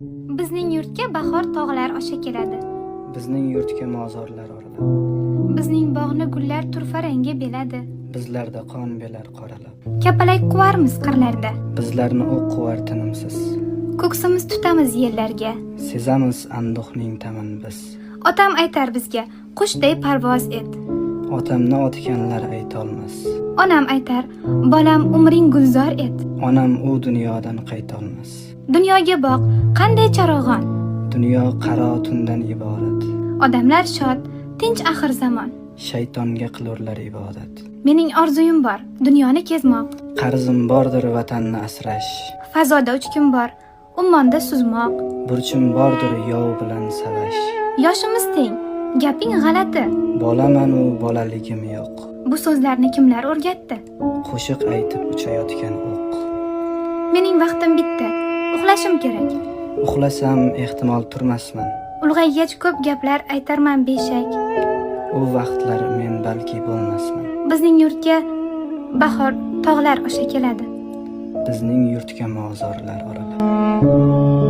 Bizning yurtga bahor tog'lar osha keladi. Bizning yurtga mozorlar oriladi. Bizning bog'ni gullar turfa rangga beladi. Bizlarda qon belar qoralab. Kapalak quvarmiz qirlarda. Bizlarni o'q quvar tinimsiz. Ko'ksimiz tutamiz yerlarga. Sezamiz anduhning ta'min biz. Otam aytar bizga, qushday parvoz et. Otamni otganlar aytolmas. Onam aytar, bolam umring gulzor et. Onam u dunyodan qaytolmas. Dunyoga boq, qanday charog'on. Dunyo qaro tundan iborat. Odamlar shod, tinch axir zamon. Shaytonga qilurlar ibodat. Mening orzuyim bor, dunyoni kezmoq. Qarzim bordir vatanni asrash. Fazoda uchkim bor, ummonda suzmoq. Burchim bordir yov bilan savash. Yoshimiz teng, gaping g'alati. Bolaman u bolaligim yo'q. Bu so'zlarni kimlar o'rgatdi? Qo'shiq aytib uchayotgan o'q. Mening vaqtim bitdi, uxlashim kerak. Uxlasam ehtimol turmasman. Ulg'aygach ko'p gaplar aytarman beshak. U vaqtlar men balki bo'lmasman. Bizning yurtga bahor tog'lar osha keladi. Bizning yurtga mozorlar oralab.